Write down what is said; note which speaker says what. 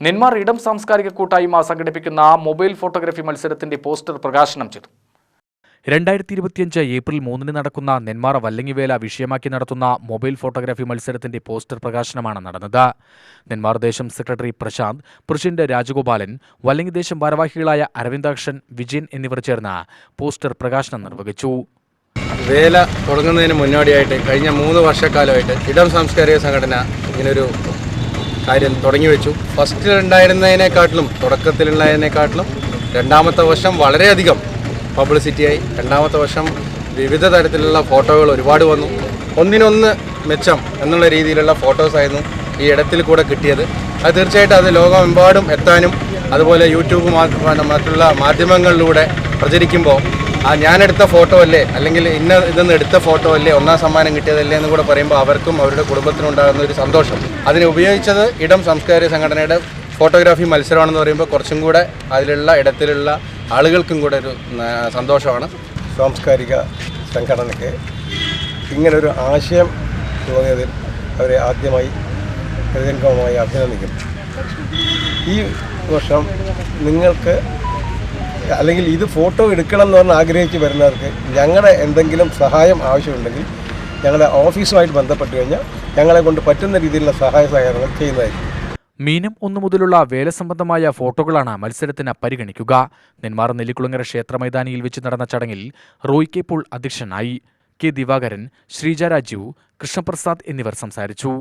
Speaker 1: നെന്മാർ ഇടം സാംസ്കാരിക കൂട്ടായ്മ സംഘടിപ്പിക്കുന്ന മൊബൈൽ ഫോട്ടോഗ്രാഫി മത്സരത്തിന്റെ പോസ്റ്റർ പ്രകാശനം ചെയ്തു. 2025 ഏപ്രിൽ 3 നടക്കുന്ന നെന്മാർ വല്ലങ്ങിവേല വിഷയമാക്കി നടത്തുന്ന മൊബൈൽ ഫോട്ടോഗ്രാഫി മത്സരത്തിന്റെ പോസ്റ്റർ പ്രകാശനമാണ് നടന്നത്. നെന്മാർ ദേശം സെക്രട്ടറി പ്രശാന്ത്, പ്രസിഡന്റ് രാജഗോപാലൻ, വല്ലങ്ങി ദേശം ഭാരവാഹികളായ അരവിന്ദാക്ഷൻ, വിജയൻ എന്നിവർ ചേർന്ന് പോസ്റ്റർ പ്രകാശനം നിർവഹിച്ചു.
Speaker 2: വേല തുടങ്ങുന്നതിന് മുന്നോടിയായിട്ട് കഴിഞ്ഞ 3 വർഷക്കാലമായിട്ട് ഇടം സാംസ്കാരിക സംഘടന ഇങ്ങനൊരു കാര്യം തുടങ്ങി വെച്ചു. ഫസ്റ്റിലുണ്ടായിരുന്നതിനെക്കാട്ടിലും തുടക്കത്തിലുണ്ടായതിനെക്കാട്ടിലും രണ്ടാമത്തെ വർഷം വളരെയധികം പബ്ലിസിറ്റിയായി. രണ്ടാമത്തെ വർഷം വിവിധ തരത്തിലുള്ള ഫോട്ടോകൾ ഒരുപാട് വന്നു. ഒന്നിനൊന്ന് മെച്ചം എന്നുള്ള രീതിയിലുള്ള ഫോട്ടോസായിരുന്നു ഈ ഇടത്തിൽ കൂടെ കിട്ടിയത്. അത് തീർച്ചയായിട്ടും അത് ലോകമെമ്പാടും എത്താനും അതുപോലെ യൂട്യൂബ് മറ്റുള്ള മാധ്യമങ്ങളിലൂടെ പ്രചരിക്കുമ്പോൾ ഞാനെടുത്ത ഫോട്ടോ അല്ലേ അല്ലെങ്കിൽ ഇതെന്ന് എടുത്ത ഫോട്ടോ അല്ലേ ഒന്നാം സമ്മാനം കിട്ടിയതല്ലേ എന്ന് കൂടെ പറയുമ്പോൾ അവർക്കും അവരുടെ കുടുംബത്തിനും ഉണ്ടാകുന്ന ഒരു സന്തോഷം. അതിനെ ഉപയോഗിച്ചത് ഇടം സാംസ്കാരിക സംഘടനയുടെ ഫോട്ടോഗ്രാഫി മത്സരമാണെന്ന് പറയുമ്പോൾ കുറച്ചും കൂടെ അതിലുള്ള ഇടത്തിലുള്ള ആളുകൾക്കും കൂടെ ഒരു സന്തോഷമാണ്.
Speaker 3: സാംസ്കാരിക സംഘടനയ്ക്ക് ഇങ്ങനൊരു ആശയം തോന്നിയതിൽ അവരെ ആദ്യമായി ഹൃദയംഗമമായി അഭിനന്ദിക്കുന്നു. ഈ വർഷം നിങ്ങൾക്ക് അല്ലെങ്കിൽ ഇത് ഫോട്ടോ എടുക്കണം എന്ന് പറഞ്ഞ് ആഗ്രഹിച്ച് വരുന്നവർക്ക് ഞങ്ങളുടെ എന്തെങ്കിലും സഹായം ആവശ്യമുണ്ടെങ്കിൽ ഞങ്ങളുടെ ഓഫീസുമായിട്ട് ബന്ധപ്പെട്ട് കഴിഞ്ഞാൽ ഞങ്ങളെ കൊണ്ട് പറ്റുന്ന രീതിയിലുള്ള സഹായ സഹകരണങ്ങൾ ചെയ്യുന്നതായിരിക്കും.
Speaker 1: മീനം 1 മുതലുള്ള വേല സംബന്ധമായ ഫോട്ടോകളാണ് മത്സരത്തിന് പരിഗണിക്കുക. നെന്മാർ നെല്ലിക്കുളങ്ങര ക്ഷേത്ര മൈതാനിയിൽ വെച്ച് നടന്ന ചടങ്ങിൽ റോയ് കെ പോൾ അധ്യക്ഷനായി. കെ ദിവാകരൻ, ശ്രീജ രാജീവ്, കൃഷ്ണപ്രസാദ് എന്നിവർ സംസാരിച്ചു.